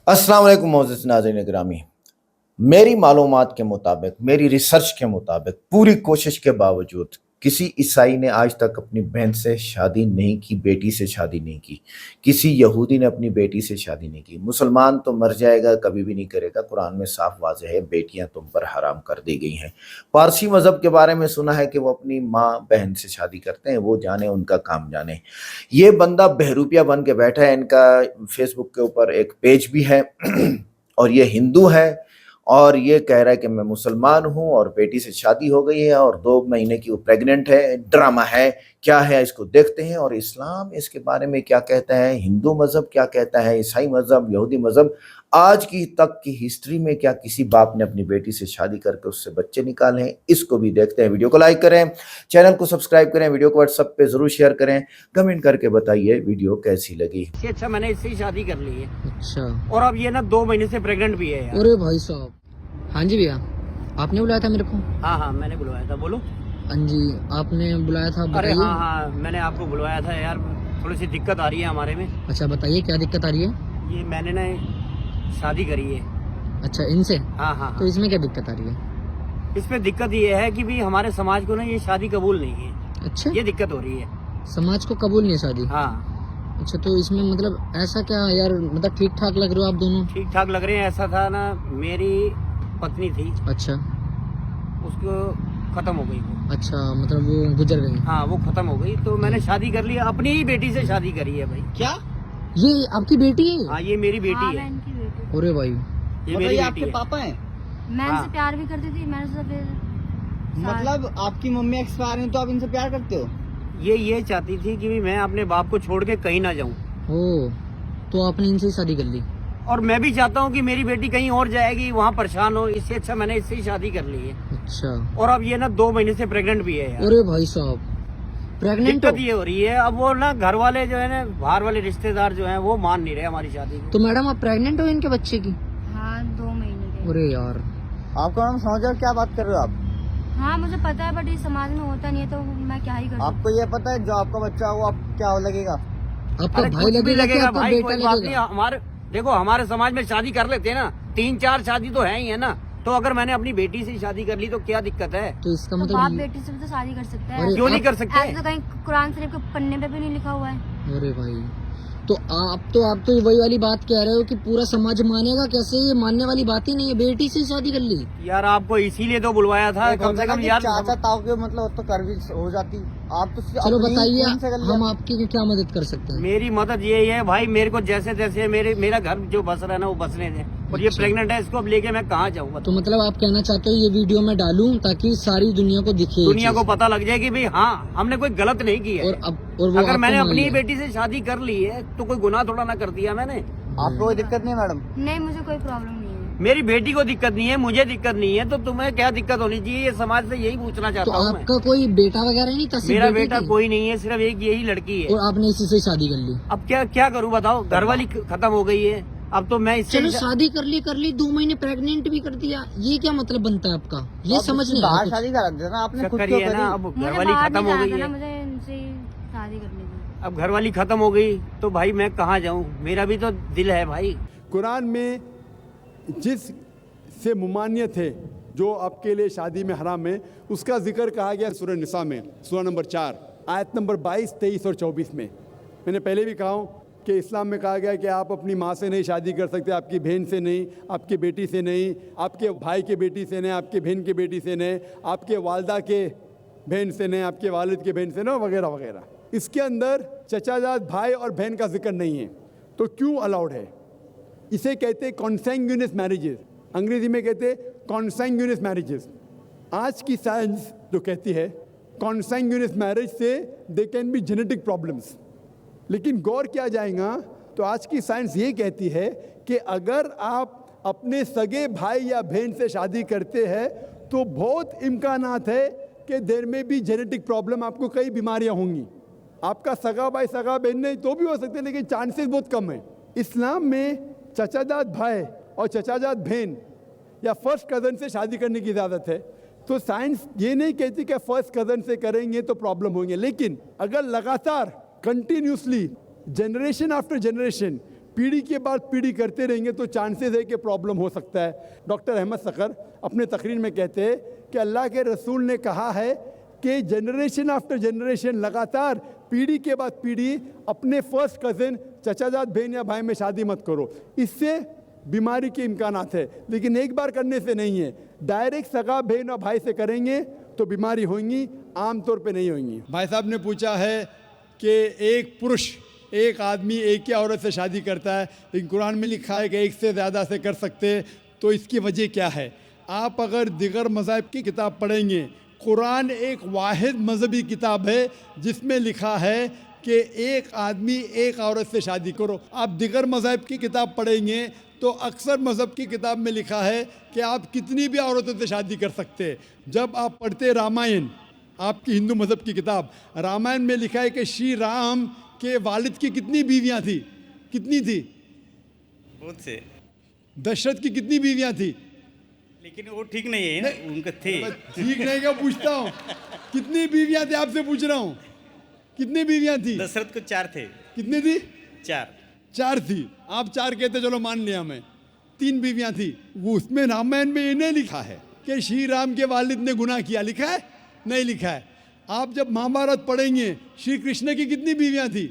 अस्सलाम वालेकुम मोअज़्ज़िज़ नाज़रीन गिरामी। मेरी मालूमात के मुताबिक, मेरी रिसर्च के मुताबिक, पूरी कोशिश के बावजूद किसी ईसाई ने आज तक अपनी बहन से शादी नहीं की, बेटी से शादी नहीं की। किसी यहूदी ने अपनी बेटी से शादी नहीं की। मुसलमान तो मर जाएगा, कभी भी नहीं करेगा। कुरान में साफ वाज़ेह है, बेटियां तुम पर हराम कर दी गई हैं। पारसी मज़हब के बारे में सुना है कि वो अपनी माँ बहन से शादी करते हैं, वो जाने, उनका काम जाने। ये बंदा बहरूपिया बन के बैठा है। इनका फेसबुक के ऊपर एक पेज भी है और ये हिंदू है और ये कह रहा है कि मैं मुसलमान हूँ और बेटी से शादी हो गई है और 2 महीने की वो प्रेग्नेंट है। ड्रामा है, क्या है इसको देखते हैं। और इस्लाम इसके बारे में क्या कहता है, हिंदू मज़हब क्या कहता है, ईसाई मज़हब, यहूदी मज़हब, आज की तक की हिस्ट्री में क्या किसी बाप ने अपनी बेटी से शादी करके उससे बच्चे निकाले हैं, इसको भी देखते हैं। वीडियो को लाइक करें, चैनल को सब्सक्राइब करें, वीडियो को व्हाट्सएप पे ज़रूर शेयर करें, कमेंट करके बताइए वीडियो कैसी लगी। अच्छा मैंने इससे ही शादी कर ली है। अच्छा। और अब ये ना 2 महीने से प्रेग्नेंट भी है यार। अरे भाई साहब। हाँ जी भैया, आपने बुलाया था मेरे को? हाँ मैंने बुलवाया था, बोलो। हाँ जी, आपने बुलाया था, अरे बताइए। हाँ मैंने आपको बुलवाया था यार, थोड़ी सी दिक्कत आ रही है हमारे में। अच्छा बताइए, क्या दिक्कत आ रही है? ये मैंने ना शादी करी है। अच्छा, इनसे? हाँ तो इसमें क्या दिक्कत आ रही है? इसमें दिक्कत ये है कि भी हमारे समाज को ना ये शादी कबूल नहीं है। अच्छा, ये दिक्कत हो रही है। समाज को कबूल नहीं है शादी? हाँ अच्छा, तो इसमें मतलब ऐसा क्या यार, मतलब ठीक ठाक लग रहे हो आप दोनों? ठीक ठाक लग रहे हैं। ऐसा था ना, मेरी पत्नी थी, अच्छा। उसको खत्म हो गई वो। अच्छा, मतलब वो गुजर गई? हाँ वो खत्म हो गई, तो मैंने शादी कर ली, अपनी ही बेटी से शादी करी है भाई। क्या? ये आपकी बेटी है? हाँ ये मेरी बेटी हाँ, है। मैं इनकी बेटी हूँ। अरे भाई, ये मतलब मेरी ये बेटी आपके है। पापा हैं? मैं हाँ। इनसे प्यार भी करती थी, मैंने सोचा फिर मतलब आपकी मम्मी एक्सपायर हैं तो आप इनसे प्यार करते हो? ये चाहती थी कि भी मैं अपने बाप को छोड़ के कहीं ना जाऊं। ओ, तो आपने इनसे ही शादी कर ली? और मैं भी चाहता हूं कि मेरी बेटी कहीं और जाएगी, वहां परेशान हो, इससे अच्छा मैंने इससे ही शादी कर ली है। अच्छा। और अब ये ना 2 महीने से प्रेग्नेंट भी है यार। अरे भाई साहब, प्रेग्नेंट हो? दिक्कत ये हो रही है, अब वो ना घर वाले जो है ना, बाहर वाले रिश्तेदार जो हैं वो मान नहीं रहे हमारी शादी को। तो मैडम आप प्रेग्नेंट हो इनके बच्चे की? हाँ 2 महीने के। अरे यार, आपका नाम समझ रहे हो क्या बात कर रहे हो आप? हाँ मुझे पता है, बट ये समाज में होता नहीं है तो मैं क्या ही करूँ। आपको ये पता है जो आपका बच्चा हो आप क्या लगेगा? आपका अरे भाई कुछ भी लगेगा कि आपका भाई, बेटा कोई बात नहीं। लगेगा? हमारे देखो, हमारे समाज में शादी कर लेते हैं ना, 3-4 शादी तो है ही है ना। तो अगर मैंने अपनी बेटी से शादी कर ली तो क्या दिक्कत है? तो इसका तो मतलब बाप बेटी से भी तो शादी कर सकते हैं। अरे क्यों नहीं आप- कर सकते? ऐसे तो कहीं कुरान शरीफ के पन्ने पे भी नहीं लिखा हुआ है। अरे भाई, तो आप तो वही वाली बात कह रहे हो कि पूरा समाज मानेगा कैसे? ये मानने वाली बात ही नहीं है, बेटी से शादी कर ली। यार आपको इसीलिए तो बुलवाया था, एक कम होता से है कम कि यार। चाचा ताऊ के मतलब तो कर भी हो जाती। आप तो चलो अपनी बताइए, खून से कर लिया। हम आपकी क्या मदद कर सकते हैं? मेरी मदद यही है भाई, मेरे को जैसे तैसे मेरा घर जो बस रहा है ना वो बसने दे। और ये अच्छा। प्रेग्नेंट है, इसको अब लेके मैं कहाँ जाऊँ? तो मतलब आप कहना चाहते हो ये वीडियो मैं डालूं ताकि सारी दुनिया को दिखे ये दुनिया को चीज़? पता लग जाए कि भाई हाँ हमने कोई गलत नहीं की है। और वो अगर आपको मैंने मान अपनी लिया। बेटी से शादी कर ली है तो कोई गुनाह थोड़ा ना कर दिया मैंने। आपको कोई दिक्कत नहीं है मैडम? नहीं मुझे कोई प्रॉब्लम नहीं है। मेरी बेटी को दिक्कत नहीं है, मुझे दिक्कत नहीं है, तो तुम्हें क्या दिक्कत होनी चाहिए? ये समाज से यही पूछना तो चाहता हूँ मैं। आपका कोई बेटा वगैरह नहीं था? सिर्फ मेरा बेटी बेटा थी? कोई नहीं है, सिर्फ एक यही लड़की है। और आपने इसी से शादी कर ली? अब क्या करूँ बताओ? घर वाली खत्म हो गई है, अब तो मैं इससे चलो शादी कर ली, 2 महीने प्रेग्नेंट भी कर दिया, ये क्या मतलब बनता है आपका? ये आप समझ इससे नहीं आया बाहर कुछ। शादी करा देना आपने, खुद चक्कर क्यों ये है करी? ना, अब घर मुझे वाली बाहर खत्म नहीं हो जाना गई था ना, है। मुझे इनसे ही शादी करनी थी। अब घर वाली खत्म हो गई तो भाई मैं कहाँ जाऊँ? मेरा भी तो दिल है भाई। कुरान में जिस से मुमानियत है जो आपके लिए शादी में हराम है, उसका जिक्र कहा गया सूरह निसा में, सूरह नंबर 4 आयत नंबर 22, 23 और 24 में। मैंने पहले भी कहा हूँ कि इस्लाम में कहा गया कि आप अपनी माँ से नहीं शादी कर सकते, आपकी बहन से नहीं, आपकी बेटी से नहीं, आपके भाई के बेटी से नहीं, आपके बहन के बेटी से नहीं, आपके वालदा के बहन से नहीं, आपके वालिद के बहन से नहीं, वगैरह वगैरह। इसके अंदर चचाजाद भाई और बहन का जिक्र नहीं है। तो क्यों अलाउड है? इसे कहते हैं कॉन्सैंग्यूनियस मैरिजेस, अंग्रेजी में कहते हैं कॉन्सैंग्यूनियस मैरिजेस। आज की साइंस जो कहती है कॉन्सैंग्यूनियस मैरिज से they can be genetic problems, लेकिन गौर किया जाएगा तो आज की साइंस ये कहती है कि अगर आप अपने सगे भाई या बहन से शादी करते हैं तो बहुत इम्कानात है कि देर में भी जेनेटिक प्रॉब्लम, आपको कई बीमारियां होंगी। आपका सगा भाई सगा बहन नहीं तो भी हो सकते हैं, लेकिन चांसेस बहुत कम है। इस्लाम में चचाजाद भाई और चचाजाद बहन या फर्स्ट कज़न से शादी करने की इजाज़त है। तो साइंस ये नहीं कहती कि फर्स्ट कज़न से करेंगे तो प्रॉब्लम होंगे, लेकिन अगर लगातार कंटिन्यूसली जनरेशन आफ्टर जनरेशन पीढ़ी के बाद पीढ़ी करते रहेंगे तो चांसेस है कि प्रॉब्लम हो सकता है। डॉक्टर अहमद सकर अपने तकरीर में कहते हैं कि अल्लाह के रसूल ने कहा है कि जनरेशन आफ्टर जनरेशन लगातार पीढ़ी के बाद पीढ़ी अपने फर्स्ट कज़न, चचाजाद बहन या भाई में शादी मत करो, इससे बीमारी के इम्कानात है। लेकिन एक बार करने से नहीं है, डायरेक्ट सगा बहन और भाई से करेंगे तो बीमारी होंगी, आम तौर पे नहीं होंगी। भाई साहब ने पूछा है कि एक पुरुष, एक आदमी एक ही औरत से शादी करता है, लेकिन कुरान में लिखा है कि एक से ज़्यादा से कर सकते हैं, तो इसकी वजह क्या है? आप अगर दिगर मज़ाहिब की किताब पढ़ेंगे, कुरान एक वाहिद मजहबी किताब है जिसमें लिखा है कि एक आदमी एक औरत से शादी करो। आप दिगर मज़ाहिब की किताब पढ़ेंगे तो अक्सर मज़हब की किताब में लिखा है कि आप कितनी भी औरतों से शादी कर सकते हैं। जब आप पढ़ते रामायण, आपकी हिंदू मज़हब की किताब, रामायण में लिखा है कि श्री राम के वालिद की कितनी बीवियां थी? कितनी थी? बहुत से। दशरथ की कितनी बीवियां थी? लेकिन वो ठीक नहीं है ना, उनके थे। ठीक नहीं क्या पूछता हूँ? कितनी बीवियां थी आपसे पूछ रहा हूँ, कितनी बीवियां थी? दशरथ को 4 थे। कितनी थी? 4 थी। आप 4 कहते, चलो मान लिया मैं। 3 बीवियां थी। वो उसमें रामायण में इन्हें लिखा है कि श्री राम के वालिद ने गुनाह किया, लिखा है? नहीं लिखा है। आप जब महाभारत पढ़ेंगे, श्री कृष्ण की कितनी बीवियां थी?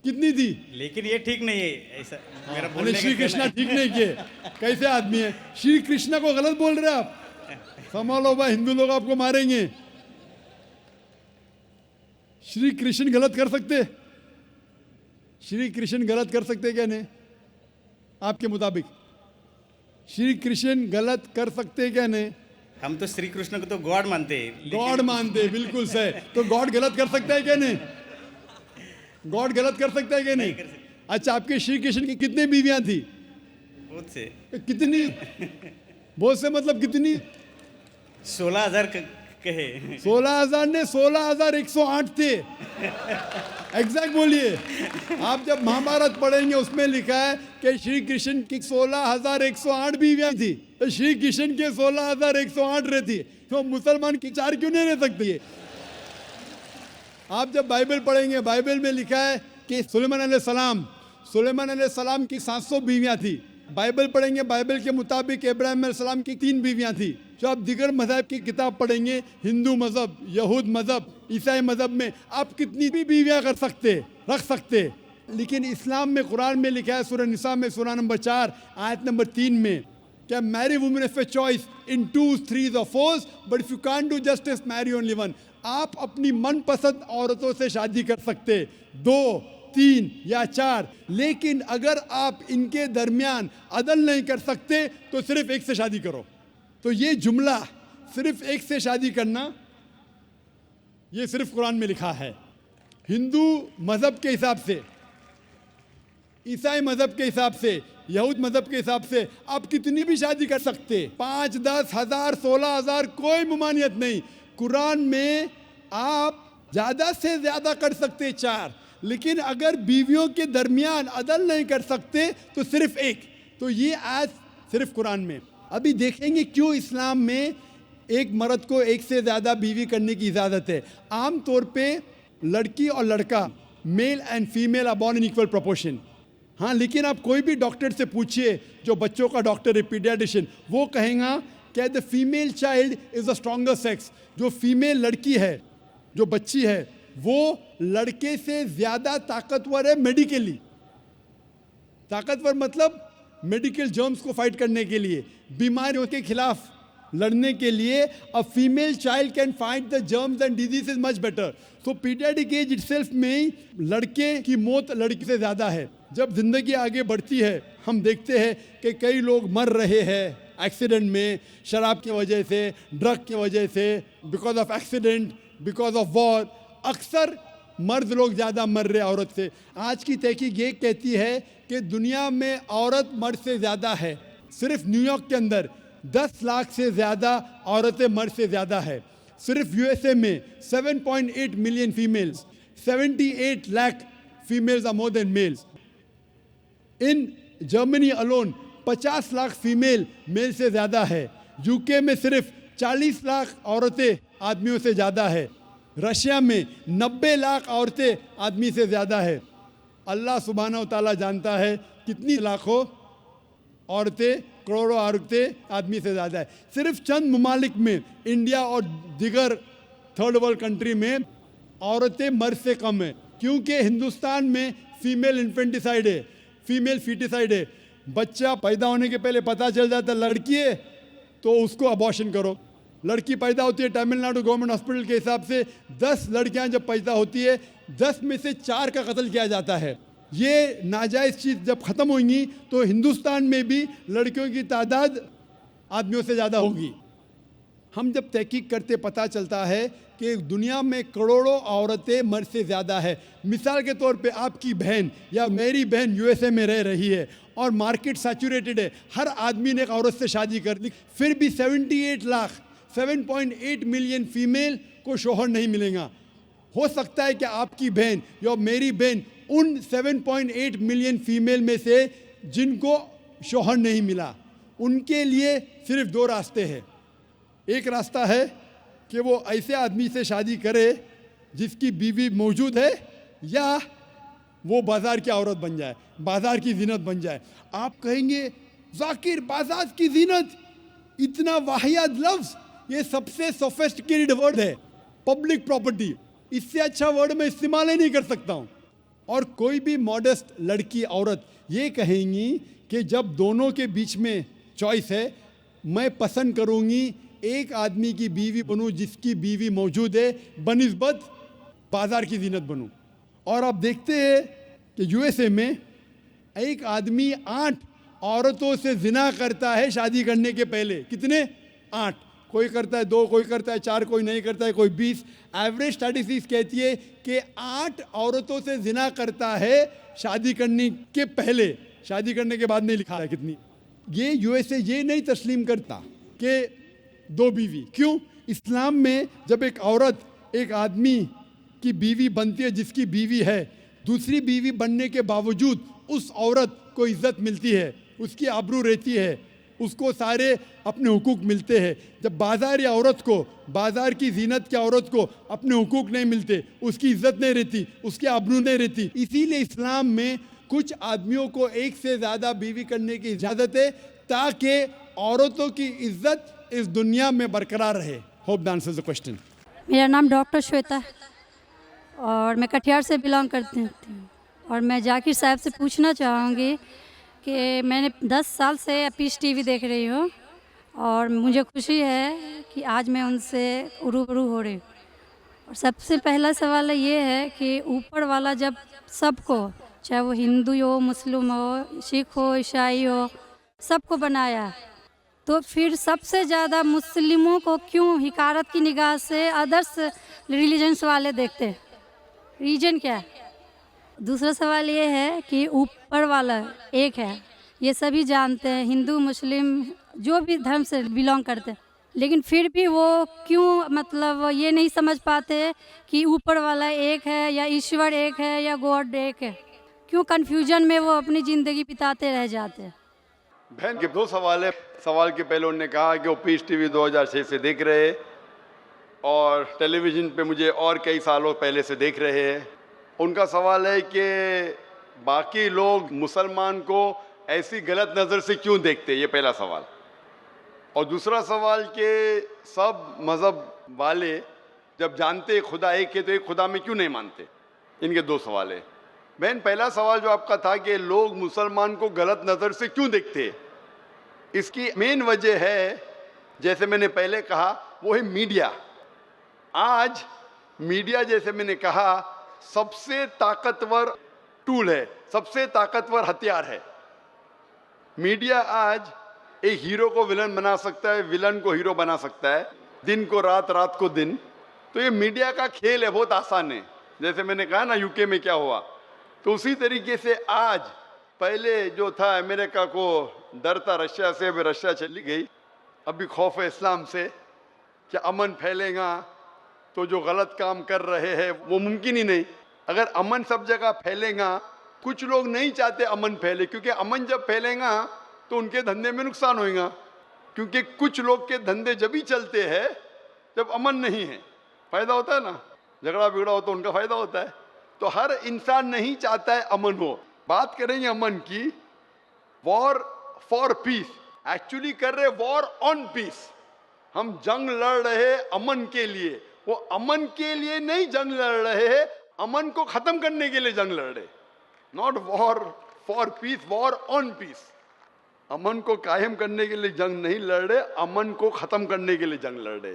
कितनी थी? लेकिन ये ठीक नहीं है ऐसा मेरा बोलने का श्री कृष्ण कहना ठीक नहीं किए, कैसे आदमी है? श्री कृष्ण को गलत बोल रहे आप, संभालो भाई, हिंदू लोग आपको मारेंगे। श्री कृष्ण गलत कर सकते? श्री कृष्ण गलत कर सकते क्या? नहीं, आपके मुताबिक श्री कृष्ण गलत कर सकते क्या? नहीं, हम तो श्री कृष्ण को तो गॉड मानते हैं। गॉड मानते हैं, बिल्कुल सही। तो गॉड गलत कर सकता है क्या? नहीं, गॉड गलत कर सकता है क्या? नहीं। अच्छा, आपके श्री कृष्ण की कितनी बीवियां थी? बहुत से। कितनी? बहुत से मतलब कितनी? 16,000 कहे। 16,000 ने 16,108 थे। एग्जैक्ट बोलिए। आप जब महाभारत पढ़ेंगे उसमें लिखा है कि श्री कृष्ण की 16,108 बीवियां थी, तो श्री कृष्ण के 16,108 रहती, तो मुसलमान की 4 क्यों नहीं रह सकती है? आप जब बाइबल पढ़ेंगे, बाइबल में लिखा है कि सुलेमान अलैहिस्सलाम की 700 बीवियां थी। बाइबल पढ़ेंगे, बाइबल के मुताबिक इब्राहिम अलैहिस्सलाम की 3 बीवियां थी। जो आप दिगर मज़हब की किताब पढ़ेंगे, हिंदू मज़हब, यहूद मज़हब, ईसाई मज़हब में आप कितनी भी बीवियां कर सकते, रख सकते। लेकिन इस्लाम में, कुरान में लिखा है, सूरह निसा में सूरह नंबर 4 आयत नंबर 3 में, क्या marry women of a choice in 2, 3 or 4, but if you can't do justice marry only one. आप अपनी मनपसंद औरतों से शादी कर सकते, 2, 3 या 4, लेकिन अगर आप इनके दरमियान अदल नहीं कर सकते तो सिर्फ एक से शादी करो। तो ये जुमला, सिर्फ एक से शादी करना, ये सिर्फ कुरान में लिखा है। हिंदू मज़हब के हिसाब से, ईसाई मज़हब के हिसाब से, यहूद मज़हब के हिसाब से आप कितनी भी शादी कर सकते, 5, 10, 1000, 16,000, कोई ममानियत नहीं। कुरान में आप ज़्यादा से ज़्यादा कर सकते 4, लेकिन अगर बीवियों के दरमियान अदल नहीं कर सकते तो सिर्फ एक। तो ये आज सिर्फ कुरान में। अभी देखेंगे क्यों इस्लाम में एक मर्द को एक से ज़्यादा बीवी करने की इजाज़त है। आम तौर पे लड़की और लड़का, male and female are born in equal proportion. हाँ, लेकिन आप कोई भी डॉक्टर से पूछिए, जो बच्चों का डॉक्टर है, पीडियाट्रिशियन, वो कहेगा कि the female child is the stronger sex. जो फीमेल लड़की है, जो बच्ची है, वो लड़के से ज़्यादा ताकतवर है मेडिकली। ताकतवर मतलब मेडिकल जर्म्स को फाइट करने के लिए, बीमारियों के खिलाफ लड़ने के लिए। A female child can fight the germs and disease much better. So paediatric age itself में लड़के की मौत लड़की से ज़्यादा है। जब जिंदगी आगे बढ़ती है, हम देखते हैं कि कई लोग मर रहे हैं एक्सीडेंट में, शराब की वजह से, ड्रग की वजह से, because of accident, because of war. अक्सर मर्द लोग ज़्यादा मर रहे औरत से। आज की तहकीक ये कहती है कि दुनिया में औरत मर्द से ज़्यादा है। सिर्फ न्यूयॉर्क के अंदर 10 लाख से ज़्यादा औरतें मर्द से ज़्यादा है। सिर्फ यूएसए में 7.8 million females, 78 lakh females are more than males. In Germany alone 50 lakh female male से ज़्यादा है। यूके में सिर्फ 40 लाख औरतें आदमियों से ज़्यादा है। रशिया में 90 लाख औरतें आदमी से ज़्यादा है। अल्लाह सुब्हानहू व तआला जानता है कितनी लाखों औरतें, करोड़ों औरतें आदमी से ज़्यादा है। सिर्फ चंद ममालिक में, इंडिया और दिगर थर्ड वर्ल्ड कंट्री में औरतें मर्द से कम है, क्योंकि हिंदुस्तान में फीमेल इन्फेंटिसाइड है, फीमेल फीटिसाइड है। बच्चा पैदा होने के पहले पता चल जाता लड़की है तो उसको अबॉर्शन करो। लड़की पैदा होती है, तमिलनाडु गवर्नमेंट हॉस्पिटल के हिसाब से 10 लड़कियां जब पैदा होती है 10 में से 4 का कत्ल किया जाता है। ये नाजायज़ चीज़ जब ख़त्म होंगी तो हिंदुस्तान में भी लड़कियों की तादाद आदमियों से ज़्यादा होगी। हम जब तहकीक करते पता चलता है कि दुनिया में करोड़ों औरतें मर्द से ज़्यादा है। मिसाल के तौर पे आपकी बहन या मेरी बहन यूएसए में रह रही है और मार्केट सैचुरेटेड है, हर आदमी ने एक औरत से शादी कर ली, फिर भी 78 लाख 7.8 मिलियन फीमेल को शोहर नहीं मिलेगा। हो सकता है कि आपकी बहन या मेरी बहन उन 7.8 मिलियन फीमेल में से जिनको शोहर नहीं मिला, उनके लिए सिर्फ 2 रास्ते हैं। एक रास्ता है कि वो ऐसे आदमी से शादी करे जिसकी बीवी मौजूद है, या वो बाज़ार की औरत बन जाए, बाज़ार की जीनत बन जाए। आप कहेंगे ज़ाकिर बाज़ार की जीनत, इतना वाहियात लफ्ज़, ये सबसे सोफिस्टिकेटेड वर्ड है, पब्लिक प्रॉपर्टी, इससे अच्छा वर्ड मैं इस्तेमाल ही नहीं कर सकता हूँ। और कोई भी मॉडेस्ट लड़की औरत ये कहेंगी कि जब दोनों के बीच में चॉइस है, मैं पसंद करूँगी एक आदमी की बीवी बनूँ जिसकी बीवी मौजूद है बनिस्बत बाज़ार की जीनत बनूँ। और आप देखते हैं कि यूएसए में एक आदमी 8 औरतों से जिना करता है शादी करने के पहले। कितने? 8। कोई करता है 2, कोई करता है 4, कोई नहीं करता है, कोई 20। एवरेज स्टैटिस्टिक्स कहती है कि 8 औरतों से जिना करता है शादी करने के पहले, शादी करने के बाद नहीं लिखा है कितनी। ये यूएसए ये नहीं तस्लीम करता कि 2 बीवी। क्यों? इस्लाम में जब एक औरत एक आदमी की बीवी बनती है जिसकी बीवी है, दूसरी बीवी बनने के बावजूद उस औरत को इज्जत मिलती है, उसकी आबरू रहती है, उसको सारे अपने हुकूक मिलते हैं। जब बाज़ारी औरत को, बाज़ार की जीनत की औरत को अपने हुकूक नहीं मिलते, उसकी इज्जत नहीं रहती, उसकी आबरू नहीं रहती। इसीलिए इस्लाम में कुछ आदमियों को एक से ज़्यादा बीवी करने की इजाज़त है ताकि औरतों की इज्जत इस दुनिया में बरकरार रहे। Hope that answers the question. मेरा नाम डॉक्टर श्वेता है और मैं कटिहार से बिलोंग करती हूँ। और मैं जाकिर साहब से पूछना चाहूँगी कि मैंने 10 साल से पीस टीवी देख रही हूँ और मुझे खुशी है कि आज मैं उनसे रूबरू हो रही हूँ। और सबसे पहला सवाल ये है कि ऊपर वाला जब सबको, चाहे वो हिंदू हो, मुस्लिम हो, सिख हो, ईसाई हो, सबको बनाया, तो फिर सबसे ज़्यादा मुस्लिमों को क्यों हिकारत की निगाह से अदर्स रिलीजन्स वाले देखते हैं? रीजन क्या है? दूसरा सवाल ये है कि ऊपर वाला एक है, ये सभी जानते हैं, हिंदू मुस्लिम जो भी धर्म से बिलोंग करते हैं, लेकिन फिर भी वो क्यों मतलब ये नहीं समझ पाते कि ऊपर वाला एक है या ईश्वर एक है या गॉड एक है? क्यों कन्फ्यूजन में वो अपनी ज़िंदगी बिताते रह जाते हैं? बहन के 2 सवाल है। सवाल के पहले उन्होंने कहा कि वो पीस टीवी 2006 से देख रहे हैं और टेलीविज़न पे मुझे और कई सालों पहले से देख रहे हैं। उनका सवाल है कि बाकी लोग मुसलमान को ऐसी गलत नज़र से क्यों देखते हैं, ये पहला सवाल। और दूसरा सवाल कि सब मज़हब वाले जब जानते खुदा एक है तो एक खुदा में क्यों नहीं मानते? इनके 2 सवाल है। बहन, पहला सवाल जो आपका था कि लोग मुसलमान को गलत नज़र से क्यों देखते हैं, इसकी मेन वजह है, जैसे मैंने पहले कहा, वो है मीडिया। आज मीडिया, जैसे मैंने कहा, सबसे ताकतवर टूल है, सबसे ताकतवर हथियार है। मीडिया आज एक हीरो को विलन बना सकता है, विलन को हीरो बना सकता है, दिन को रात, रात को दिन। तो ये मीडिया का खेल है, बहुत आसान है। जैसे मैंने कहा ना यूके में क्या हुआ, तो उसी तरीके से आज पहले जो था अमेरिका को डर था रशिया से, अभी रशिया चली गई। अभी खौफ है इस्लाम से कि अमन फैलेगा तो जो गलत काम कर रहे हैं वो मुमकिन ही नहीं। अगर अमन सब जगह फैलेगा, कुछ लोग नहीं चाहते अमन फैले, क्योंकि अमन जब फैलेगा तो उनके धंधे में नुकसान होगा, क्योंकि कुछ लोग के धंधे जब ही चलते हैं जब अमन नहीं है। फ़ायदा होता है ना, झगड़ा बिगड़ा हो तो उनका फ़ायदा होता है। तो तो हर इंसान नहीं चाहता है अमन हो। बात करेंगे अमन की, वॉर फॉर पीस, एक्चुअली कर रहे वॉर ऑन पीस। हम जंग लड़ रहे अमन के लिए, वो अमन के लिए नहीं जंग लड़ रहे, अमन को खत्म करने के लिए जंग लड़ रहे। Not war for peace, war on peace. अमन को कायम करने के लिए जंग नहीं लड़ रहे, अमन को खत्म करने के लिए जंग लड़ रहे।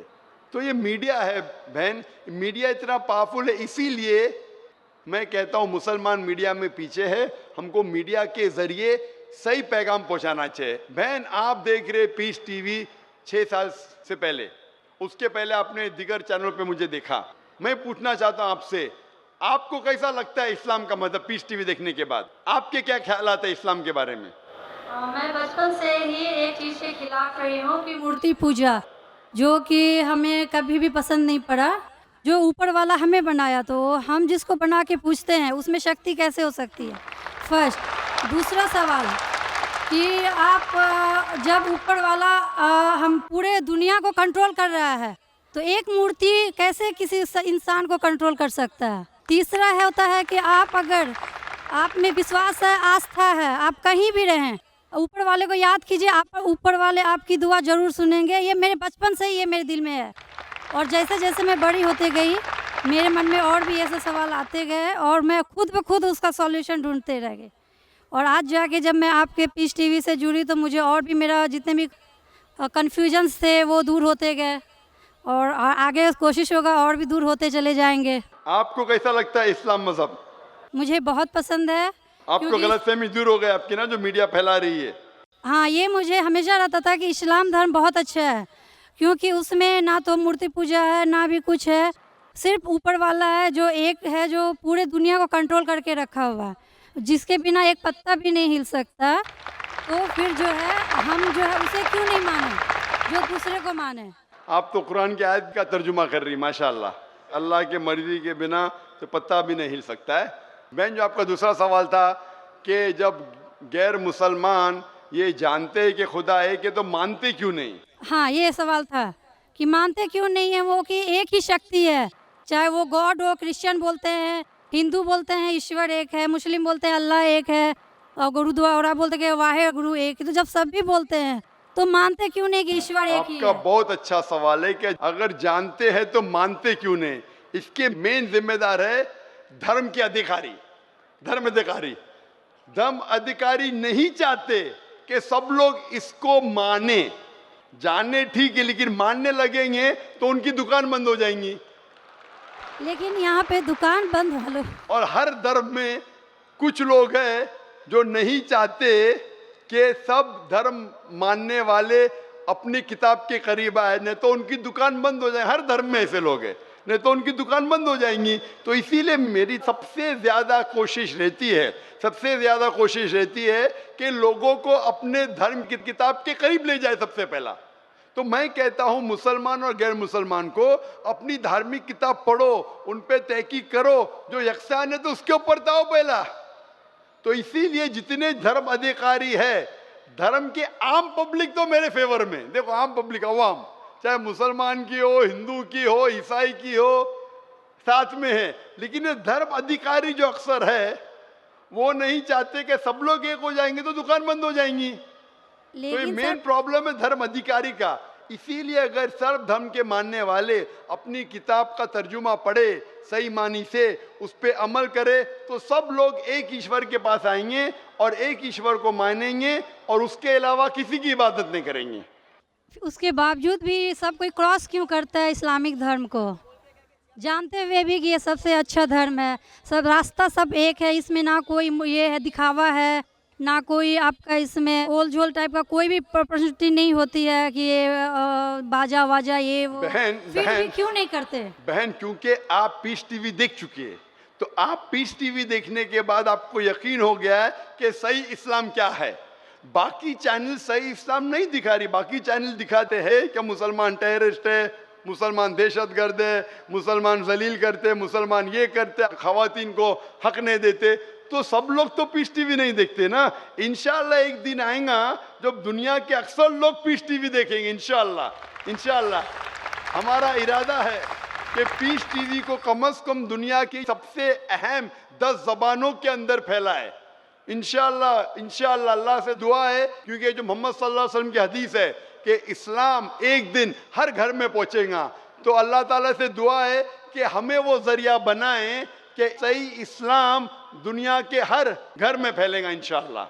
तो ये मीडिया है बहन, मीडिया इतना पावरफुल है, इसीलिए मैं कहता हूँ मुसलमान मीडिया में पीछे है। हमको मीडिया के जरिए सही पैगाम पहुंचाना चाहिए। बहन आप देख रहे पीस टीवी 6 साल से पहले, उसके पहले आपने दिगर चैनल पे मुझे देखा। मैं पूछना चाहता हूँ आपसे, आपको कैसा लगता है इस्लाम का मतलब पीस टीवी देखने के बाद? आपके क्या ख्यालात है इस्लाम के बारे में? मैं बचपन से ही एक चीज़ के खिलाफ रही हूँ कि मूर्ति पूजा, जो कि हमें कभी भी पसंद नहीं पड़ा। जो ऊपर वाला हमें बनाया, तो हम जिसको बना के पूछते हैं उसमें शक्ति कैसे हो सकती है? फर्स्ट। दूसरा सवाल कि आप जब ऊपर वाला हम पूरे दुनिया को कंट्रोल कर रहा है, तो एक मूर्ति कैसे किसी इंसान को कंट्रोल कर सकता है? तीसरा है होता है कि आप अगर आप में विश्वास है, आस्था है, आप कहीं भी रहें, ऊपर वाले को याद कीजिए, आप ऊपर वाले आपकी दुआ जरूर सुनेंगे। ये मेरे बचपन से ही ये मेरे दिल में है, और जैसे जैसे मैं बड़ी होते गई मेरे मन में और भी ऐसे सवाल आते गए, और मैं खुद ब खुद उसका सॉल्यूशन ढूंढते रह गई। और आज जाके जब मैं आपके पीस टीवी से जुड़ी, तो मुझे और भी मेरा जितने भी कन्फ्यूजन्स थे वो दूर होते गए, और आगे कोशिश होगा और भी दूर होते चले जाएंगे। आपको कैसा लगता है इस्लाम मजहब? मुझे बहुत पसंद है। आपको गलतफहमी दूर हो गई आपकी ना, जो मीडिया फैला रही है? हाँ, ये मुझे हमेशा रहता था कि इस्लाम धर्म बहुत अच्छा है, क्योंकि उसमें ना तो मूर्ति पूजा है ना भी कुछ है, सिर्फ ऊपर वाला है जो एक है, जो पूरे दुनिया को कंट्रोल करके रखा हुआ है, जिसके बिना एक पत्ता भी नहीं हिल सकता। तो फिर जो है हम जो है उसे क्यों नहीं माने, जो दूसरे को माने। आप तो कुरान की आयत का तर्जुमा कर रही, माशाल्लाह। अल्लाह के मर्जी के बिना तो पत्ता भी नहीं हिल सकता है। बहन, जो आपका दूसरा सवाल था कि जब गैर मुसलमान ये जानते हैं कि खुदा एक है, तो मानते क्यों नहीं? हाँ, ये सवाल था कि मानते क्यों नहीं है वो, कि एक ही शक्ति है, चाहे वो गॉड हो, क्रिश्चियन बोलते हैं, हिंदू बोलते हैं ईश्वर एक है, मुस्लिम बोलते हैं अल्लाह एक है, और गुरुद्वारा बोलते हैं वाहे गुरु एक है। तो जब सब भी बोलते हैं तो मानते क्यों नहीं कि ईश्वर एक ही है? आपका बहुत अच्छा सवाल है कि अगर जानते हैं तो मानते क्यों नहीं। इसके मेन जिम्मेदार है धर्म के अधिकारी, धर्म अधिकारी। धर्म अधिकारी नहीं चाहते कि सब लोग इसको माने। जाने ठीक है, लेकिन मानने लगेंगे तो उनकी दुकान बंद हो जाएंगी। लेकिन यहाँ पे दुकान बंद वालों, और हर धर्म में कुछ लोग हैं जो नहीं चाहते कि सब धर्म मानने वाले अपनी किताब के करीब आए, नहीं तो उनकी दुकान बंद हो जाए। हर धर्म में ऐसे लोग हैं, नहीं तो उनकी दुकान बंद हो जाएंगी। तो इसीलिए मेरी सबसे ज़्यादा कोशिश रहती है कि लोगों को अपने धर्म की किताब के करीब ले जाए सबसे पहला। तो मैं कहता हूँ मुसलमान और गैर मुसलमान को अपनी धार्मिक किताब पढ़ो, उन पे तहकीक करो, जो यकसान है तो उसके ऊपर दाओ पहला। तो इसीलिए जितने धर्म अधिकारी है, धर्म के आम पब्लिक तो मेरे फेवर में, देखो आम पब्लिक, अवाम, चाहे मुसलमान की हो, हिंदू की हो, ईसाई की हो, साथ में है। लेकिन ये धर्म अधिकारी जो अक्सर है, वो नहीं चाहते कि सब लोग एक हो जाएंगे तो दुकान बंद हो जाएंगी। तो ये मेन प्रॉब्लम है धर्म अधिकारी का। इसीलिए अगर सर्व धर्म के मानने वाले अपनी किताब का तर्जुमा पढ़े, सही मानी से उस पर अमल करे, तो सब लोग एक ईश्वर के पास आएंगे और एक ईश्वर को मानेंगे और उसके अलावा किसी की इबादत नहीं करेंगे। उसके बावजूद भी सब कोई क्रॉस क्यों करता है इस्लामिक धर्म को, जानते हुए भी कि ये सबसे अच्छा धर्म है, सब रास्ता सब एक है, इसमें ना कोई ये है दिखावा है, ना कोई आपका इसमें ओल झोल टाइप का कोई भी प्रॉपर्टी नहीं होती है कि ये बाजा वाजा ये वो। फिर भी क्यों नहीं करते? बहन, क्योंकि आप पीस टीवी देख चुके हैं, तो आप पीस टीवी देखने के बाद आपको यकीन हो गया है कि सही इस्लाम क्या है। बाकी चैनल सही इस्लाम नहीं दिखा रही। बाकी चैनल दिखाते हैं कि मुसलमान टेररिस्ट है, मुसलमान दहशतगर्द है, मुसलमान जलील करते, मुसलमान ये करते, खवातीन को हक नहीं देते। तो सब लोग तो पीस टीवी नहीं देखते ना। इंशाल्लाह एक दिन आएगा जब दुनिया के अक्सर लोग पीस टीवी देखेंगे। इंशाल्लाह हमारा इरादा है कि पीस टीवी को कम से कम दुनिया की सबसे अहम 10 जबानों के अंदर फैलाए। इंशाअल्लाह अल्लाह से दुआ है, क्योंकि जो मोहम्मद सल्लल्लाहु अलैहि वसल्लम की हदीस है कि इस्लाम एक दिन हर घर में पहुंचेगा, तो अल्लाह ताला से दुआ है कि हमें वो जरिया बनाएं कि सही इस्लाम दुनिया के हर घर में फैलेगा इंशाअल्लाह।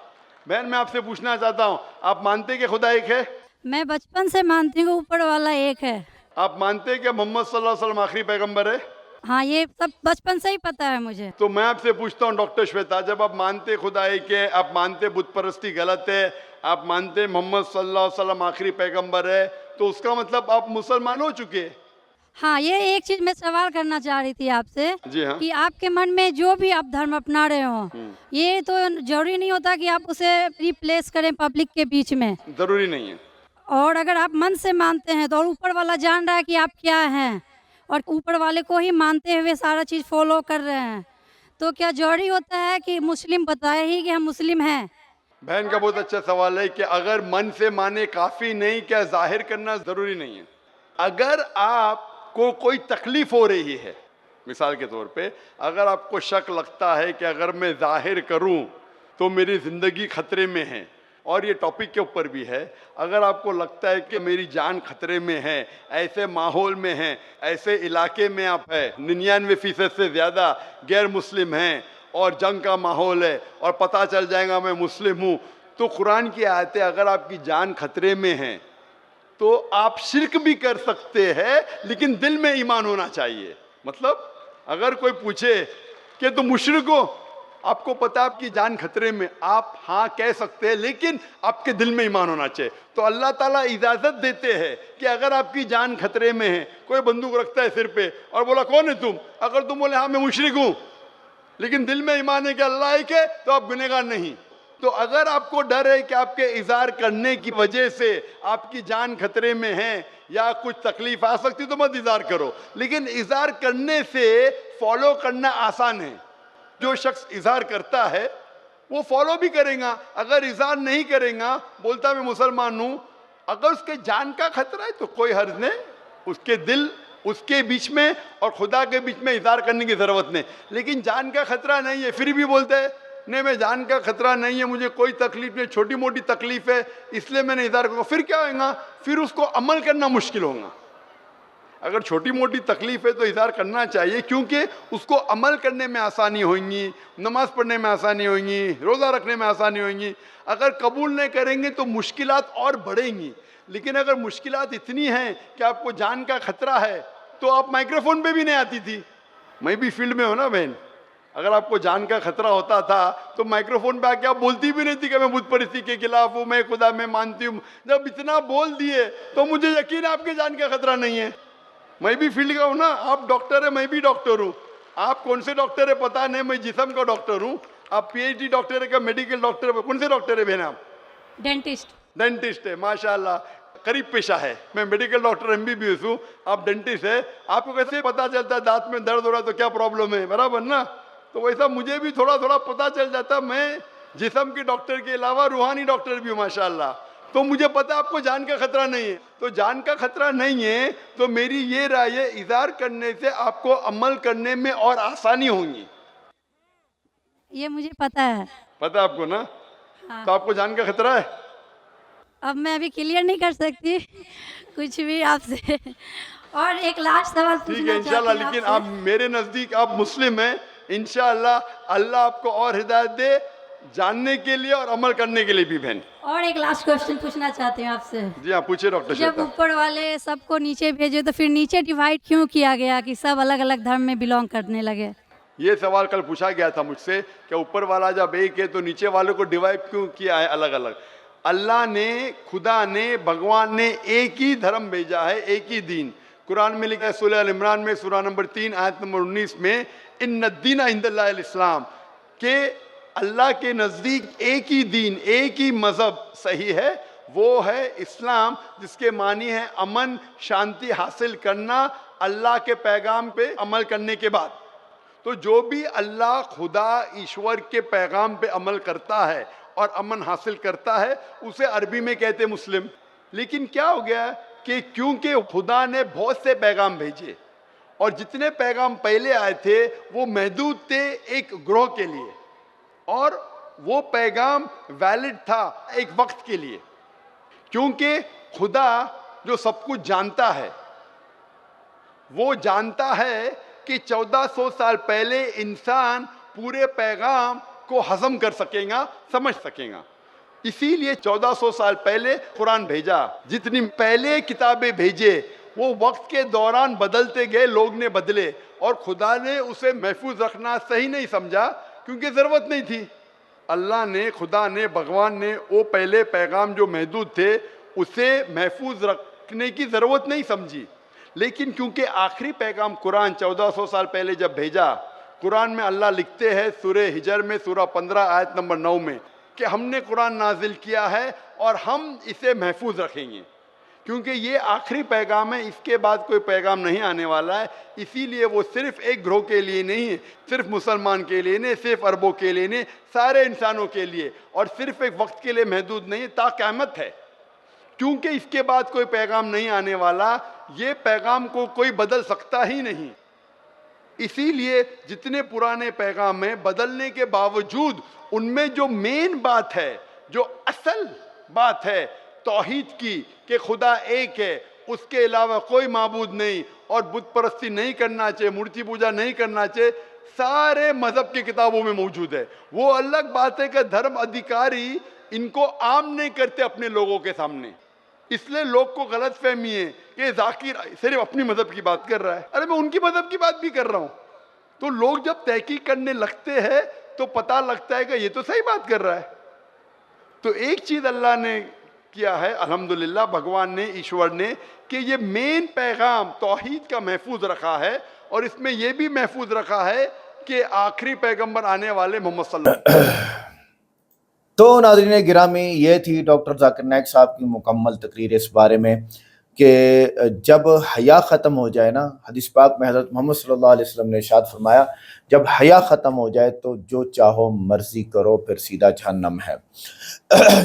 बहन, मैं आपसे पूछना चाहता हूँ, आप मानते कि खुदा एक है? मैं बचपन से मानती हूँ ऊपर वाला एक है। आप मानते कि मोहम्मद सल्लल्लाहु अलैहि वसल्लम आखिरी पैगंबर है? हाँ, ये सब बचपन से ही पता है मुझे। तो मैं आपसे पूछता हूँ डॉक्टर श्वेता, जब आप मानते खुदा एक है, आप मानते बुत परस्ती गलत है, आप मानते मोहम्मद सल्लल्लाहु अलैहि वसल्लम आखिरी पैगंबर है, तो उसका मतलब आप मुसलमान हो चुके हैं। हाँ, ये एक चीज मैं सवाल करना चाह रही थी आपसे। जी हाँ। कि आपके मन में जो भी आप धर्म अपना रहे हो, ये तो जरूरी नहीं होता कि आप उसे रिप्लेस करें पब्लिक के बीच में। जरूरी नहीं है। और अगर आप मन से मानते हैं तो, और ऊपर वाला जान रहा है कि आप क्या हैं, और ऊपर वाले को ही मानते हुए सारा चीज़ फॉलो कर रहे हैं, तो क्या जरूरी होता है कि मुस्लिम बताए ही कि हम मुस्लिम हैं? बहन का बहुत अच्छा सवाल है कि अगर मन से माने काफी नहीं, क्या जाहिर करना जरूरी नहीं है? अगर आपको कोई तकलीफ हो रही है, मिसाल के तौर पे अगर आपको शक लगता है कि अगर मैं जाहिर करूं तो मेरी जिंदगी खतरे में है, और ये टॉपिक के ऊपर भी है, अगर आपको लगता है कि मेरी जान खतरे में है, ऐसे माहौल में है, ऐसे इलाके में आप है, 99% से ज़्यादा गैर मुस्लिम हैं और जंग का माहौल है और पता चल जाएगा मैं मुस्लिम हूँ, तो कुरान की आयतें, अगर आपकी जान खतरे में है तो आप शिर्क भी कर सकते हैं, लेकिन दिल में ईमान होना चाहिए। मतलब अगर कोई पूछे कि तुम मुशरिक हो, आपको पता है आपकी जान खतरे में, आप हाँ कह सकते हैं, लेकिन आपके दिल में ईमान होना चाहिए। तो अल्लाह ताला इजाज़त देते हैं कि अगर आपकी जान खतरे में है, कोई बंदूक रखता है सिर पे और बोला कौन है तुम, अगर तुम बोले हाँ मैं मुशरिक हूँ, लेकिन दिल में ईमान है कि अल्लाह एक है, तो आप गुनहगार नहीं। तो अगर आपको डर है कि आपके इज़हार करने की वजह से आपकी जान खतरे में है या कुछ तकलीफ आ सकती, तो मत इज़हार करो। लेकिन इज़हार करने से फॉलो करना आसान है। जो शख्स इज़हार करता है वो फॉलो भी करेगा, अगर इज़हार नहीं करेगा, बोलता मैं मुसलमान हूँ, अगर उसके जान का खतरा है तो कोई हर्ज नहीं, उसके दिल उसके बीच में और खुदा के बीच में इज़हार करने की ज़रूरत नहीं। लेकिन जान का खतरा नहीं है, फिर भी बोलते हैं नहीं मैं जान का खतरा नहीं है, मुझे कोई तकलीफ नहीं, छोटी मोटी तकलीफ है इसलिए मैंने इज़हार करूँगा, फिर क्या होगा? फिर उसको अमल करना मुश्किल होगा। अगर छोटी मोटी तकलीफ है तो इज़हार करना चाहिए, क्योंकि उसको अमल करने में आसानी होगी, नमाज पढ़ने में आसानी होगी, रोज़ा रखने में आसानी होगी। अगर कबूल नहीं करेंगे तो मुश्किलात और बढ़ेंगी। लेकिन अगर मुश्किलात इतनी हैं कि आपको जान का खतरा है, तो आप माइक्रोफोन पे भी नहीं आती थी। मैं भी फील्ड में हूँ ना बहन, अगर आपको जान का खतरा होता था तो माइक्रोफोन पे आके आप बोलती भी नहीं थी कि मैं बुत परस्ती के खिलाफ हूँ, मैं खुदा में मानती हूँ। जब इतना बोल दिए तो मुझे यकीन है आपके जान का खतरा नहीं है। मैं भी फील्ड का हूँ ना, आप डॉक्टर है, मैं भी डॉक्टर हूँ। आप कौन से डॉक्टर है पता नहीं, मैं जिस्म का डॉक्टर हूँ। आप पीएचडी डॉक्टर है क्या, मेडिकल डॉक्टर है, कौन से डॉक्टर है बहन आप? डेंटिस्ट है, माशाल्लाह करीब पेशा है। मैं मेडिकल डॉक्टर एमबीबीएस हूँ, आप डेंटिस्ट है। आपको कैसे पता चलता है दांत में दर्द हो रहा है तो क्या प्रॉब्लम है, बराबर ना? तो वैसा मुझे भी थोड़ा थोड़ा पता चल जाता। मैं जिस्म के डॉक्टर के अलावा रूहानी डॉक्टर भी हूँ माशाल्लाह, तो मुझे पता आपको जान का खतरा नहीं है। तो जान का खतरा नहीं है तो मेरी ये राय है, इज़हार करने से आपको अमल करने में और आसानी होगी। ये मुझे पता है। पता आपको ना? हाँ। तो आपको जान का खतरा है? अब मैं अभी क्लियर नहीं कर सकती कुछ भी आपसे। और एक लास्ट सवाल ठीक है पूछना इंशाल्लाह, चाहती हूँ लेकिन आपसे। आप मेरे नज़दीक आप मुस्लिम हैं, इंशाल्लाह अल्लाह आपको और हिदायत दे जानने के लिए और अमल करने के लिए भी बहन। और एक लास्ट क्वेश्चन पूछना चाहती हूँ आपसे। जी हाँ पूछिए डॉक्टर जब श्वेता। ऊपर वाले सबको नीचे भेजे तो फिर नीचे डिवाइड क्यों किया गया कि सब अलग अलग धर्म में बिलोंग करने लगे? ये सवाल कल पूछा गया था मुझसे कि ऊपर वाला जब एक है तो नीचे वालों को डिवाइड क्यों किया है अलग अलग? अल्लाह ने, खुदा ने, भगवान ने एक ही धर्म भेजा है, एक ही दीन। कुरान में लिखा है सूरह अल इमरान में सूरह नंबर 3 आयत नंबर 19 में, इन्ना दीन इंदल्लाहिल इस्लाम, के अल्लाह के नज़दीक एक ही दीन, एक ही मज़हब सही है, वो है इस्लाम, जिसके मानी है अमन शांति हासिल करना अल्लाह के पैगाम पे अमल करने के बाद। तो जो भी अल्लाह खुदा ईश्वर के पैगाम पे अमल करता है और अमन हासिल करता है उसे अरबी में कहते मुस्लिम। लेकिन क्या हो गया कि क्योंकि खुदा ने बहुत से पैगाम भेजे और जितने पैगाम पहले आए थे वो महदूद थे एक ग्रोह के लिए, और वो पैगाम वैलिड था एक वक्त के लिए, क्योंकि खुदा जो सब कुछ जानता है वो जानता है कि 1400 साल पहले इंसान पूरे पैगाम को हजम कर सकेगा, समझ सकेगा। इसीलिए 1400 साल पहले कुरान भेजा। जितनी पहले किताबें भेजे वो वक्त के दौरान बदलते गए, लोग ने बदले, और खुदा ने उसे महफूज रखना सही नहीं समझा क्योंकि ज़रूरत नहीं थी। अल्लाह ने, खुदा ने, भगवान ने वो पहले पैगाम जो महदूद थे उसे महफूज रखने की ज़रूरत नहीं समझी। लेकिन क्योंकि आखिरी पैगाम कुरान 1400 साल पहले जब भेजा, कुरान में अल्लाह लिखते हैं सूरह हिजर में सूरह 15 आयत नंबर 9 में कि हमने कुरान नाजिल किया है और हम इसे महफूज रखेंगे, क्योंकि ये आखिरी पैगाम है, इसके बाद कोई पैगाम नहीं आने वाला है। इसीलिए वो सिर्फ एक ग्रोह के लिए नहीं है, सिर्फ मुसलमान के लिए नहीं, सिर्फ अरबों के लिए नहीं, सारे इंसानों के लिए, और सिर्फ एक वक्त के लिए महदूद नहीं, ता क़यामत है। क्योंकि इसके बाद कोई पैगाम नहीं आने वाला, ये पैगाम को कोई बदल सकता ही नहीं। इसीलिए जितने पुराने पैगाम हैं, बदलने के बावजूद उनमें जो मेन बात है, जो असल बात है तौहीद की, कि खुदा एक है, उसके अलावा कोई माबूद नहीं, और बुत परस्ती नहीं करना चाहिए, मूर्ति पूजा नहीं करना चाहिए, सारे मजहब की किताबों में मौजूद है। वो अलग बात है कि धर्म अधिकारी इनको आम नहीं करते अपने लोगों के सामने, इसलिए लोग को गलत फहमी है कि जाकिर सिर्फ अपनी मजहब की बात कर रहा है। अरे मैं उनकी मजहब की बात भी कर रहा हूँ। तो लोग जब तहकीक करने लगते हैं तो पता लगता है कि ये तो सही बात कर रहा है। तो एक चीज़ अल्लाह ने किया है, अल्हम्दुलिल्लाह, भगवान ने, ईश्वर ने, कि ये मेन पैगाम तौहीद का महफूज रखा है, और इसमें यह भी महफूज रखा है कि आखिरी पैगंबर आने वाले मोहम्मद सल्लल्लाहु अलैहि वसल्लम। तो नाज़रीन गिरामी, ये थी डॉक्टर जाकिर नाइक साहब की मुकम्मल तकरीर इस बारे में कि जब हया ख़त्म हो जाए ना, हदीस पाक में हज़रत मोहम्मद सल्लल्लाहु अलैहि वसल्लम ने इरशाद फरमाया, जब हया ख़त्म हो जाए तो जो चाहो मर्ज़ी करो, फिर सीधा जहन्नम है।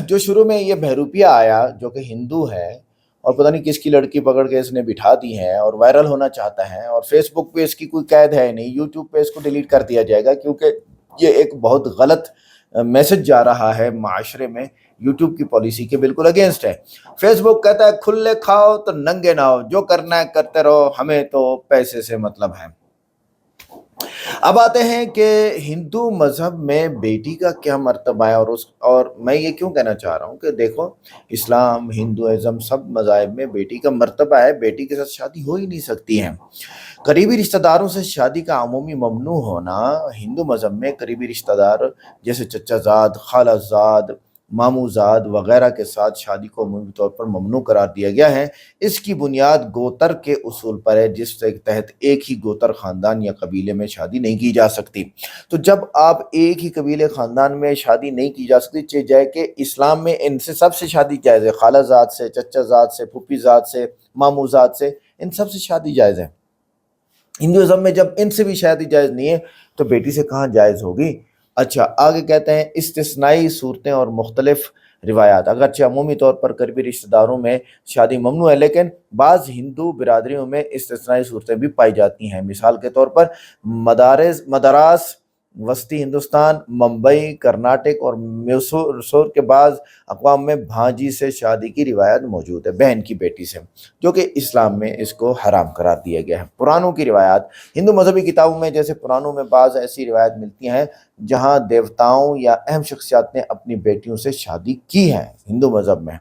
जो शुरू में ये बहरूपिया आया जो कि हिंदू है और पता नहीं किसकी लड़की पकड़ के इसने बिठा दी है और वायरल होना चाहता है, और फेसबुक पे इसकी कोई कैद है नहीं, यूट्यूब पे इसको डिलीट कर दिया जाएगा क्योंकि ये एक बहुत गलत मैसेज जा रहा है माशरे में, यूट्यूब की पॉलिसी के बिल्कुल अगेंस्ट है। फेसबुक कहता है खुले खाओ तो नंगे ना हो, जो करना है करते रहो, हमें तो पैसे से मतलब है। अब आते हैं कि हिंदू मजहब में बेटी का क्या मर्तबा है, और मैं ये क्यों कहना चाह रहा हूँ कि देखो, इस्लाम, हिंदुइज़्म, सब मज़ाहिब में बेटी का मर्तबा है, बेटी के साथ शादी हो ही नहीं सकती है। करीबी रिश्तेदारों से शादी का अमूमी ममनू होना, हिंदू मज़हब में करीबी रिश्तेदार जैसे चचाजाद, खालाजाद, मामूजाद वगैरह के साथ शादी को अमूमी तौर पर ममनू करार दिया गया है। इसकी बुनियाद गोतर के उसूल पर है, जिसके तहत एक ही गोतर ख़ानदान या कबीले में शादी नहीं की जा सकती। तो जब आप एक ही कबीले ख़ानदान में शादी नहीं की जा सकती, चाहे जाए कि इस्लाम में इनसे सबसे शादी जायज़ है, खालाजाद से, चचाजाद से, फूफीजाद से, मामूजाद से, इन सब से शादी जायज़ है। हिंदुइज़्म में जब इनसे भी शादी जायज़ नहीं है तो बेटी से कहाँ जायज़ होगी। अच्छा, आगे कहते हैं इस्तिस्नाई सूरतें और मुख्तलिफ रिवायात, अगरचे अमूमी तौर पर करीबी रिश्तेदारों में शादी ममनू है, लेकिन बाज़ हिंदू बिरादरियों में इस्तिस्नाई सूरतें भी पाई जाती हैं। मिसाल के तौर पर मदारास, वस्ती हिंदुस्तान, मुंबई, कर्नाटक और मैसूर के बाद अक़वाम में भांजी से शादी की रिवायत मौजूद है, बहन की बेटी से, जो कि इस्लाम में इसको हराम करार दिया गया है। पुराणों की रिवायात, हिंदू मजहबी किताबों में जैसे पुराणों में बाज़ ऐसी रिवायत मिलती हैं जहां देवताओं या अहम शख्सियात ने अपनी बेटियों से शादी की है हिंदू मजहब में,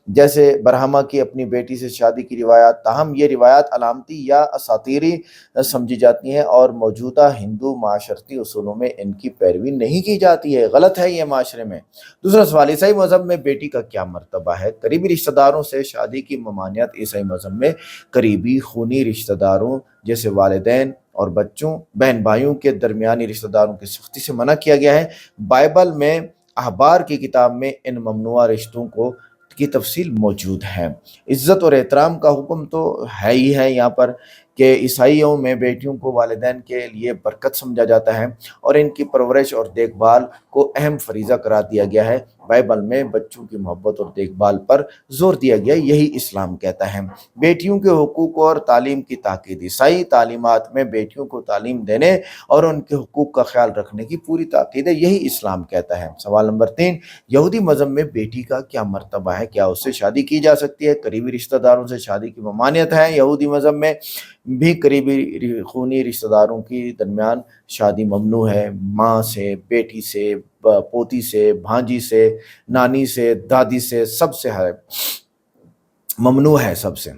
जैसे ब्रह्मा की अपनी बेटी से शादी की रिवायत। ताहम ये रिवायत अलामती या असातीरी समझी जाती हैं और मौजूदा हिंदू माशरती उसूलों में इनकी पैरवी नहीं की जाती है, गलत है ये माशरे में। दूसरा सवाल, ईसाई मजहब में बेटी का क्या मर्तबा है। करीबी रिश्तेदारों से शादी की ममानियत ईसाई मजहब में करीबी खूनी रिश्तेदारों जैसे वालिदैन और बच्चों, बहन भाइयों के दरमियानी रिश्तेदारों की सख्ती से मना किया गया है। बाइबल में अहबार की किताब में इन ममनुआ रिश्तों की तफसील मौजूद है। इज़्ज़त और एहतराम का हुक्म तो है ही है यहाँ पर कि ईसाइयों में बेटियों को वालिदैन के लिए बरकत समझा जाता है और इनकी परवरिश और देखभाल को अहम फरीज़ा करार दिया गया है। बाइबल में बच्चों की मोहब्बत और देखभाल पर जोर दिया गया, यही इस्लाम कहता है। बेटियों के हुकूक और तालीम की ताकीद, ईसाई तालीमात में बेटियों को तालीम देने और उनके हुकूक का ख्याल रखने की पूरी ताकीद है, यही इस्लाम कहता है। सवाल नंबर 3, यहूदी मज़हब में बेटी का क्या मर्तबा है, क्या उससे शादी की जा सकती है? करीबी रिश्तेदारों से शादी की ममानियत है। यहूदी मज़हब में भी करीबी खूनी रिश्तेदारों के दरमियान शादी ममनू है। माँ से, बेटी से, पोती से, भांजी से, नानी से, दादी से, सबसे है, ममनू है सबसे।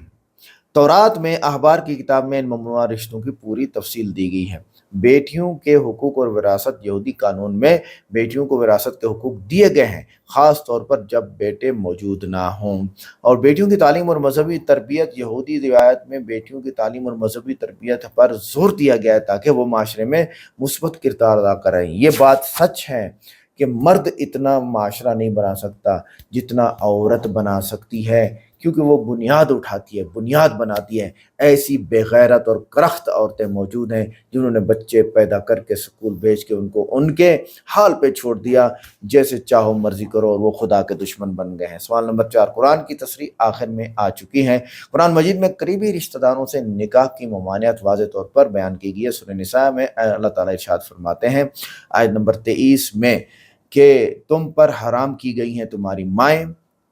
तौरात में, अहबार की किताब में इन ममनुआ रिश्तों की पूरी तफसील दी गई है। बेटियों के हुकूक और विरासत, यहूदी कानून में बेटियों को विरासत के हुकूक दिए गए हैं, ख़ास तौर पर जब बेटे मौजूद ना हों। और बेटियों की तालीम और मजहबी तरबियत, यहूदी रिवायत में बेटियों की तालीम और मजहबी तरबियत पर जोर दिया गया है ताकि वो माशरे में मुस्बत किरदार अदा करें। ये बात सच है कि मर्द इतना माशरा नहीं बना सकता जितना औरत बना सकती है, क्योंकि वो बुनियाद उठाती है, बुनियाद बनाती है। ऐसी बेगैरत और करख्त औरतें मौजूद हैं जिन्होंने बच्चे पैदा करके स्कूल भेज के उनको उनके हाल पे छोड़ दिया, जैसे चाहो मर्जी करो, और वो खुदा के दुश्मन बन गए हैं। सवाल नंबर 4, कुरान की तशरीह आखिर में आ चुकी है। कुरान मजीद में करीबी रिश्तेदारों से निकाह की ममानियत वाज़ेह तौर पर बयान की गई है। सूरह निसा में अल्लाह ताला इरशाद फरमाते हैं आयत नंबर 23 में कि तुम पर हराम की गई हैं तुम्हारी माएँ,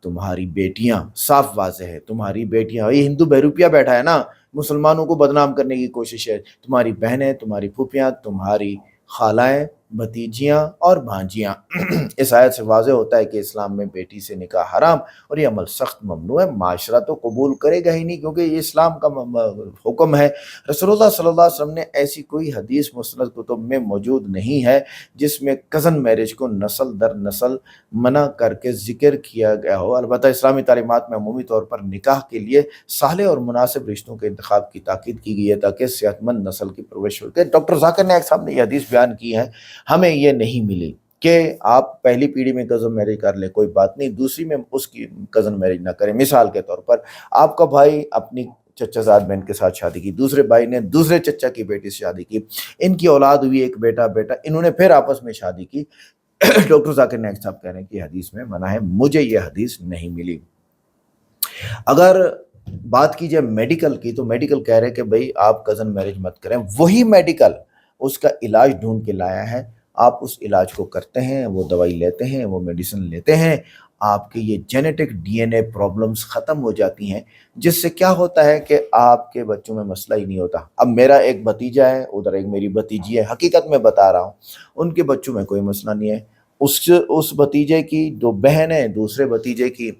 तुम्हारी बेटियां, साफ वाज़ेह है, तुम्हारी बेटियां। ये हिंदू बहरूपिया बैठा है ना, मुसलमानों को बदनाम करने की कोशिश है। तुम्हारी बहनें, तुम्हारी फूफियां, तुम्हारी खालाएं, भतीजियां और भांजियां। इस आयत से वाज़ेह होता है कि इस्लाम में बेटी से निकाह हराम और ये अमल सख्त ममनू है। माशरा तो कबूल करेगा ही नहीं, क्योंकि ये इस्लाम का हुक्म है। रसूलुल्लाह सल्लल्लाहु अलैहि वसल्लम ने ऐसी कोई हदीस मुस्नद कुतुब में मौजूद नहीं है जिसमें कज़न मैरिज को नस्ल दर नस्ल मना करके जिक्र किया गया हो। अलबत्ता इस्लामी तालीमात में अमूमी तौर पर निकाह के लिए साले और मुनासिब रिश्तों के इंतखाब की ताकीद की गई है ताकि सेहतमंद नस्ल की परवरिश हो। डॉक्टर जाकिर नायक साहब ने यह हदीस बयान की है, हमें ये नहीं मिली कि आप पहली पीढ़ी में कज़न मैरिज कर लें, कोई बात नहीं, दूसरी में उसकी कज़न मैरिज ना करें। मिसाल के तौर पर आपका भाई अपनी चचाजाद बहन के साथ शादी की, दूसरे भाई ने दूसरे चचा की बेटी से शादी की, इनकी औलाद हुई, एक बेटा बेटा, इन्होंने फिर आपस में शादी की। डॉक्टर जाकिर नायक साहब कह रहे हैं कि हदीस में मना है, मुझे ये हदीस नहीं मिली। अगर बात की जाए मेडिकल की, तो मेडिकल कह रहे हैं कि भाई आप कज़न मैरिज मत करें। वही मेडिकल उसका इलाज ढूंढ के लाया है, आप उस इलाज को करते हैं, वो दवाई लेते हैं, वो मेडिसिन लेते हैं, आपके ये जेनेटिक डीएनए प्रॉब्लम्स ख़त्म हो जाती हैं, जिससे क्या होता है कि आपके बच्चों में मसला ही नहीं होता। अब मेरा एक भतीजा है, उधर एक मेरी भतीजी है, हकीकत में बता रहा हूँ, उनके बच्चों में कोई मसला नहीं है। उस भतीजे की जो बहन है, दूसरे भतीजे की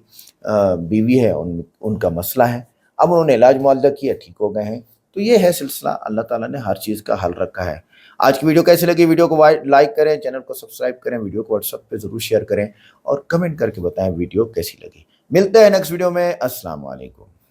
बीवी है, उनका मसला है। अब उन्होंने इलाज मुआलजा किया, ठीक हो गए हैं। तो ये है सिलसिला, अल्लाह ताला ने हर चीज़ का हल रखा है। आज की वीडियो कैसी लगी? वीडियो को लाइक करें, चैनल को सब्सक्राइब करें, वीडियो को व्हाट्सएप पे ज़रूर शेयर करें और कमेंट करके बताएं वीडियो कैसी लगी। मिलते हैं नेक्स्ट वीडियो में। अस्सलाम वालेकुम।